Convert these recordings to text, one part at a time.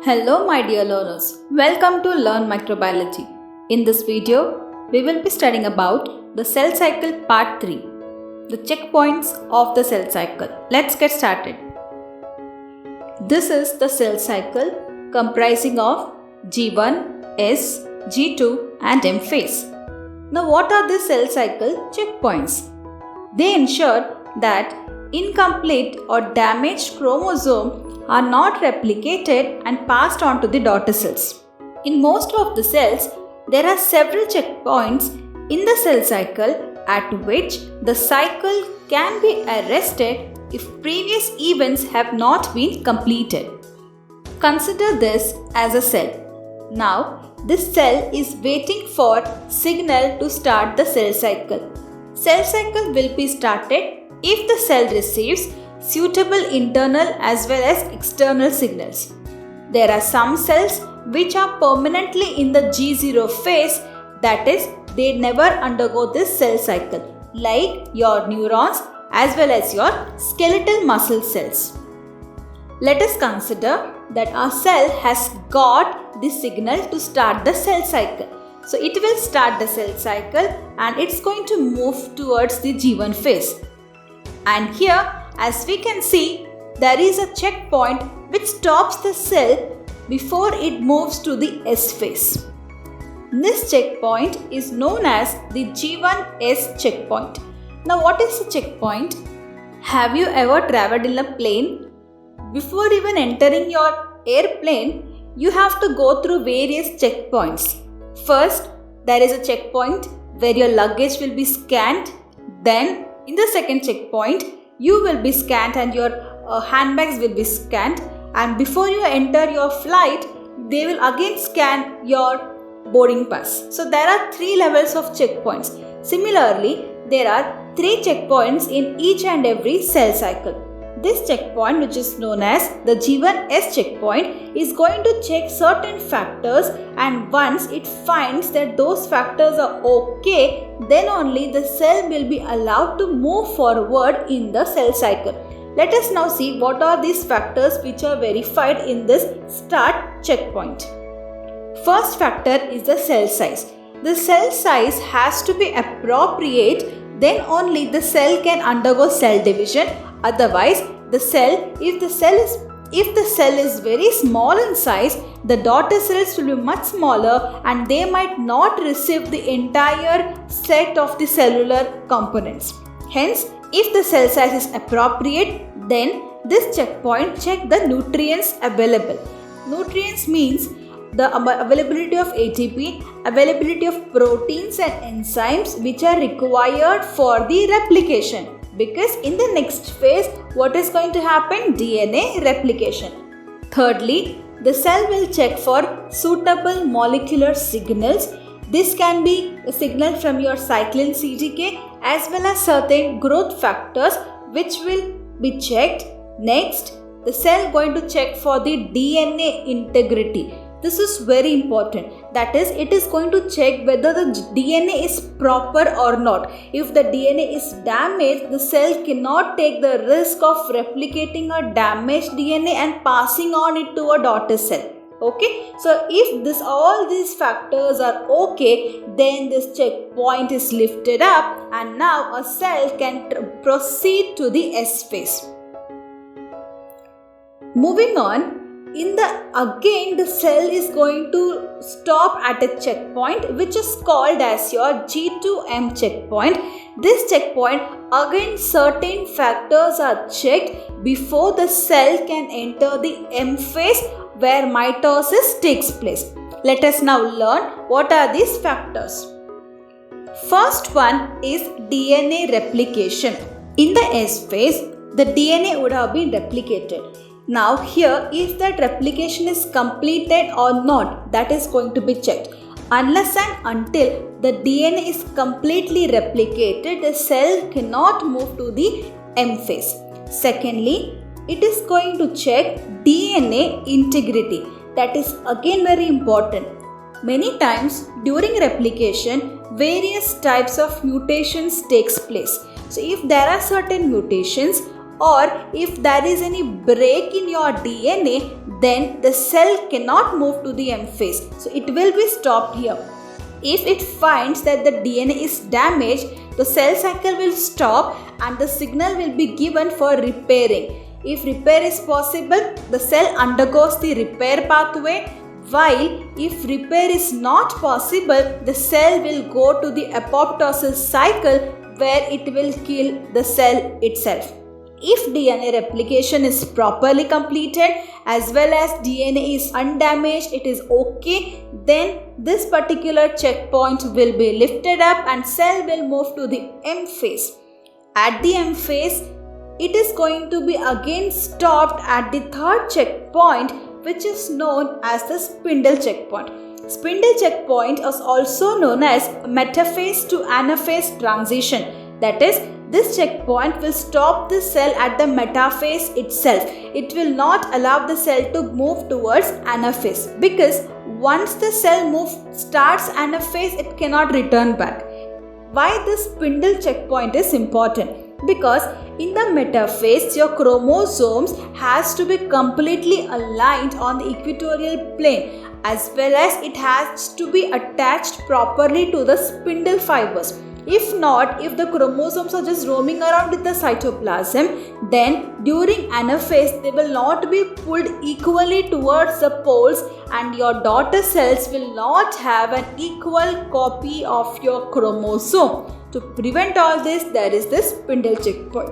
Hello my dear learners, welcome to Learn Microbiology. In this video, we will be studying about the cell cycle part 3, the checkpoints of the cell cycle. Let's get started. This is the cell cycle comprising of G1, S, G2 and M phase. Now what are the cell cycle checkpoints? They ensure that incomplete or damaged chromosomes are not replicated and passed on to the daughter cells. In most of the cells, there are several checkpoints in the cell cycle at which the cycle can be arrested if previous events have not been completed. Consider this as a cell. Now, this cell is waiting for signal to start the cell cycle. Cell cycle will be started if the cell receives suitable internal as well as external signals. There are some cells which are permanently in the G0 phase, that is, they never undergo this cell cycle, like your neurons as well as your skeletal muscle cells. Let us consider that our cell has got the signal to start the cell cycle. So it will start the cell cycle and it's going to move towards the G1 phase. And here, as we can see, there is a checkpoint which stops the cell before it moves to the S phase. This checkpoint is known as the G1S checkpoint. Now what is the checkpoint? Have you ever traveled in a plane? Before even entering your airplane, you have to go through various checkpoints. First, there is a checkpoint where your luggage will be scanned. Then, in the second checkpoint, you will be scanned and your handbags will be scanned, and before you enter your flight, they will again scan your boarding pass. So there are 3 levels of checkpoints. Similarly, there are 3 checkpoints in each and every cell cycle. This checkpoint, which is known as the G1S checkpoint, is going to check certain factors, and once it finds that those factors are okay, then only the cell will be allowed to move forward in the cell cycle. Let us now see what are these factors which are verified in this start checkpoint. First factor is the cell size. The cell size has to be appropriate, then only the cell can undergo cell division. Otherwise, if the cell is very small in size, the daughter cells will be much smaller and they might not receive the entire set of the cellular components. Hence, if the cell size is appropriate, then this checkpoint check the nutrients available. Nutrients means the availability of ATP, availability of proteins and enzymes which are required for the replication. Because in the next phase, what is going to happen? DNA replication. Thirdly, the cell will check for suitable molecular signals. This can be a signal from your cyclin CTK as well as certain growth factors which will be checked. Next, the cell going to check for the DNA integrity. This is very important. That is, it is going to check whether the DNA is proper or not. If the DNA is damaged, the cell cannot take the risk of replicating a damaged DNA and passing on it to a daughter cell. Okay, so if all these factors are okay, then this checkpoint is lifted up and now a cell can proceed to the S phase. Moving on, again the cell is going to stop at a checkpoint which is called as your G2M checkpoint. This checkpoint, again certain factors are checked before the cell can enter the M phase where mitosis takes place. Let us now learn what are these factors. First one is DNA replication. In the S phase, the DNA would have been replicated. Now here, if that replication is completed or not, that is going to be checked. Unless and until the DNA is completely replicated, the cell cannot move to the M phase. Secondly, it is going to check DNA integrity. That is again very important. Many times during replication, various types of mutations takes place. So if there are certain mutations, or if there is any break in your DNA, then the cell cannot move to the M phase. So it will be stopped here. If it finds that the DNA is damaged, the cell cycle will stop and the signal will be given for repairing. If repair is possible, the cell undergoes the repair pathway, while if repair is not possible, the cell will go to the apoptosis cycle where it will kill the cell itself. If DNA replication is properly completed as well as DNA is undamaged, it is okay, then this particular checkpoint will be lifted up and cell will move to the M phase. At the M phase, it is going to be again stopped at the third checkpoint, which is known as the spindle checkpoint. Spindle checkpoint is also known as metaphase to anaphase transition. That is, this checkpoint will stop the cell at the metaphase itself. It will not allow the cell to move towards anaphase, because once the cell starts anaphase, it cannot return back. Why this spindle checkpoint is important? Because in the metaphase, your chromosomes has to be completely aligned on the equatorial plane, as well as it has to be attached properly to the spindle fibers. If not, if the chromosomes are just roaming around in the cytoplasm, then during anaphase they will not be pulled equally towards the poles and your daughter cells will not have an equal copy of your chromosome. To prevent all this, there is this spindle checkpoint.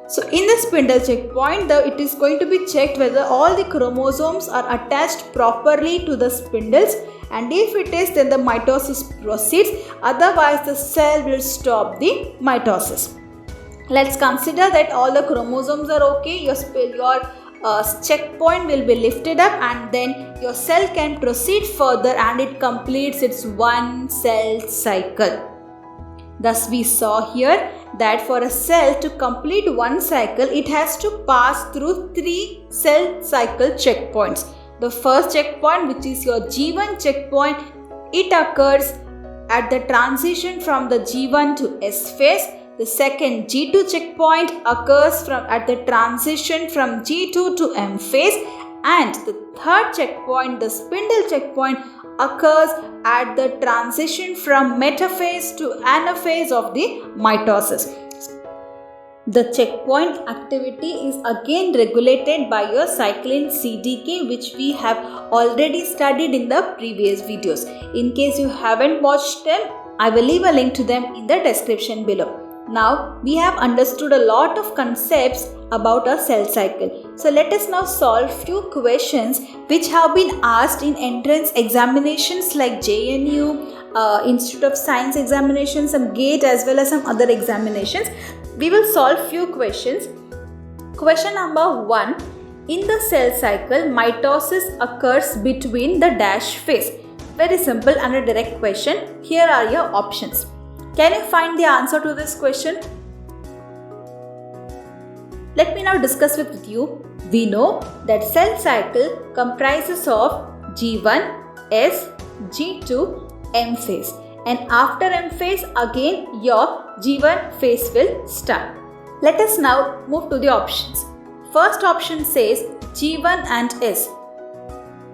So in the spindle checkpoint, it is going to be checked whether all the chromosomes are attached properly to the spindles, and if it is, then the mitosis proceeds. Otherwise, the cell will stop the mitosis. Let's consider that all the chromosomes are okay. Your checkpoint will be lifted up and then your cell can proceed further and it completes its one cell cycle. Thus, we saw here that for a cell to complete one cycle, it has to pass through 3 cell cycle checkpoints. The first checkpoint, which is your G1 checkpoint, it occurs at the transition from the G1 to S phase. The second G2 checkpoint occurs at the transition from G2 to M phase. And the third checkpoint, the spindle checkpoint, occurs at the transition from metaphase to anaphase of the mitosis. The checkpoint activity is again regulated by your cyclin CDK, which we have already studied in the previous videos. In case you haven't watched them, I will leave a link to them in the description below. Now, we have understood a lot of concepts about a cell cycle. So, let us now solve few questions which have been asked in entrance examinations like JNU, Institute of Science examinations, some GATE as well as some other examinations. We will solve few questions. Question number 1. In the cell cycle, mitosis occurs between the dash phase. Very simple and a direct question. Here are your options. Can you find the answer to this question? Let me now discuss with you. We know that cell cycle comprises of G1, S, G2, M phase. And after M phase, again your G1 phase will start. Let us now move to the options. First option says G1 and S.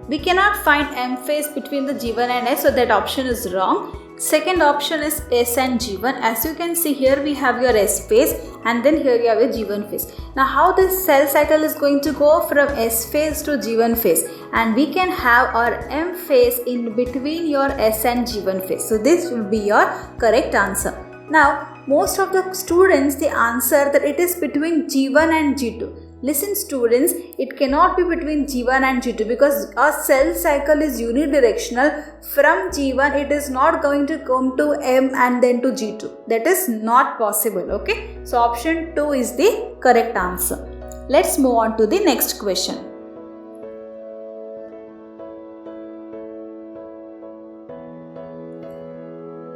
We cannot find M phase between the G1 and S, so that option is wrong. Second option is S and G1. As you can see here, we have your S phase and then here you have your G1 phase. Now how this cell cycle is going to go from S phase to G1 phase, and we can have our M phase in between your S and G1 phase. So this will be your correct answer. Now most of the students, they answer that it is between G1 and G2. Listen students, it cannot be between G1 and G2 because our cell cycle is unidirectional. From G1 it is not going to come to M and then to G2. That is not possible. Okay. So option 2 is the correct answer. Let's move on to the next question.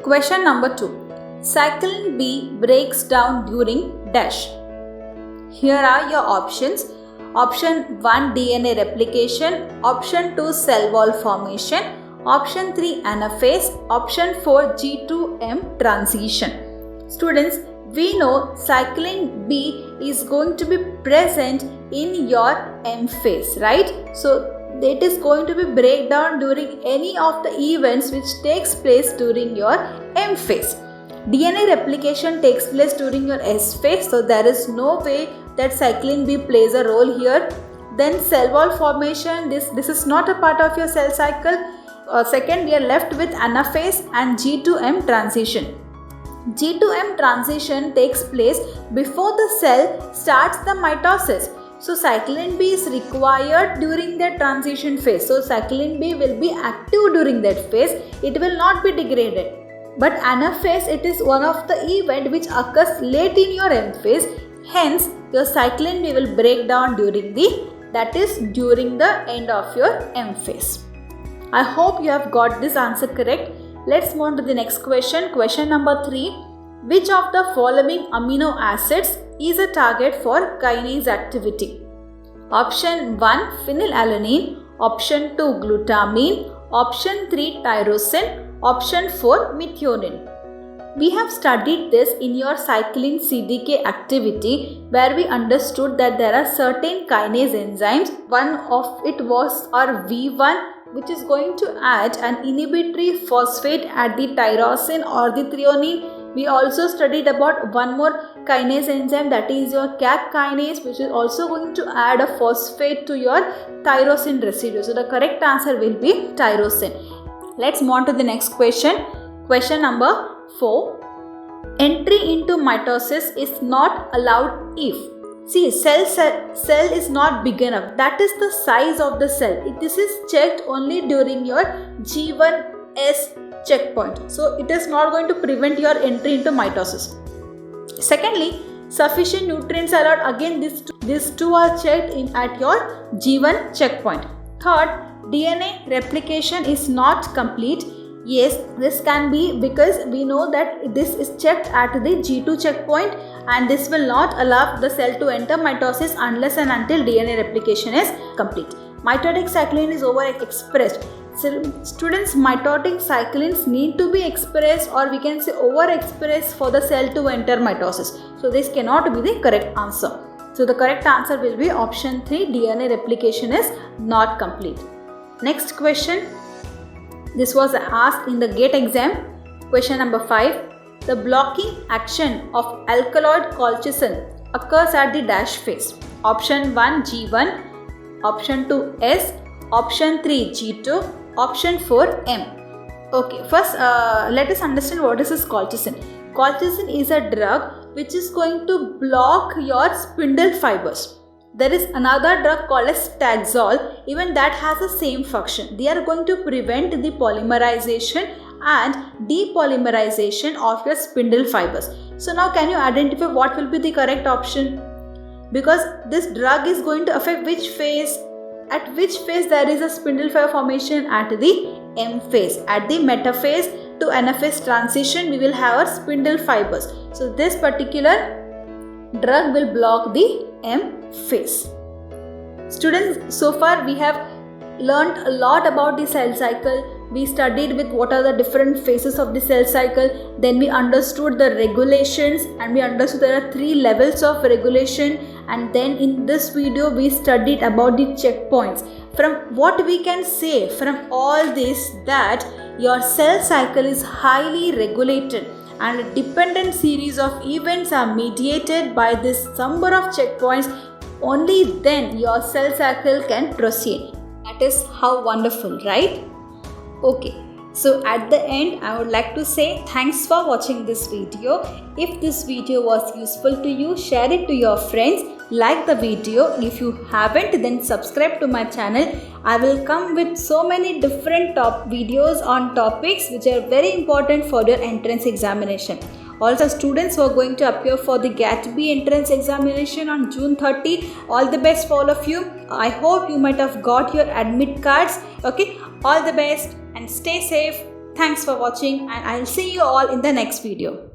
Question number 2. Cyclin B breaks down during dash. Here are your options. Option 1 DNA replication, option 2 cell wall formation, option 3 anaphase, option 4 G2M transition. Students, we know cyclin B is going to be present in your M phase, right? So it is going to be breakdown during any of the events which takes place during your M phase. DNA replication takes place during your S phase, so there is no way that cyclin B plays a role here. Then cell wall formation, this is not a part of your cell cycle. Second, we are left with anaphase and G to M transition. G to M transition takes place before the cell starts the mitosis. So cyclin B is required during the transition phase. So cyclin B will be active during that phase. It will not be degraded. But anaphase, it is one of the event which occurs late in your M phase. Hence, your cyclin B will break down during the end of your M phase. I hope you have got this answer correct. Let's move on to the next question. Question number 3. Which of the following amino acids is a target for kinase activity? Option 1 phenylalanine, option 2 glutamine, option 3 tyrosine, option 4 methionine. We have studied this in your cyclin CDK activity, where we understood that there are certain kinase enzymes. One of it was our V1, which is going to add an inhibitory phosphate at the tyrosine or the threonine. We also studied about one more kinase enzyme, that is your CAC kinase, which is also going to add a phosphate to your tyrosine residue. So the correct answer will be tyrosine. Let's move on to the next question. Question number 4. Entry into mitosis is not allowed if, see, cell is not big enough. That is the size of the cell. This is checked only during your G1S checkpoint. So it is not going to prevent your entry into mitosis. Secondly, sufficient nutrients are allowed. Again, these two are checked at your G1 checkpoint. Third, DNA replication is not complete. Yes, this can be because we know that this is checked at the G2 checkpoint, and this will not allow the cell to enter mitosis unless and until DNA replication is complete. Mitotic cyclin is overexpressed. So, students, mitotic cyclins need to be expressed, or we can say overexpressed, for the cell to enter mitosis. So this cannot be the correct answer. So the correct answer will be option 3, DNA replication is not complete. Next question. This was asked in the GATE exam. Question number 5. The blocking action of alkaloid colchicine occurs at the dash phase. Option 1 G1, option 2 S, option 3 G2, option 4 M. Okay, first let us understand what is this colchicine. Colchicine is a drug which is going to block your spindle fibers. There is another drug called as Taxol, even that has the same function. They are going to prevent the polymerization and depolymerization of your spindle fibers. So now can you identify what will be the correct option? Because this drug is going to affect which phase? At which phase there is a spindle fiber formation? At the M phase. At the metaphase to anaphase transition, we will have our spindle fibers. So this particular drug will block the M phase. Students, so far we have learned a lot about the cell cycle. We studied with what are the different phases of the cell cycle. Then we understood the regulations, and we understood there are 3 levels of regulation. And then in this video we studied about the checkpoints. From what we can say from all this, that your cell cycle is highly regulated, and a dependent series of events are mediated by this number of checkpoints. Only then your cell cycle can proceed. That is how wonderful, right? Okay, so at the end I would like to say thanks for watching this video. If this video was useful to you, share it to your friends. Like the video. If you haven't, then subscribe to my channel. I will come with so many different top videos on topics which are very important for your entrance examination. Also, students who are going to appear for the GAT-B entrance examination on June 30, all the best for all of you. I hope you might have got your admit cards. Okay, all the best and stay safe. Thanks for watching, and I'll see you all in the next video.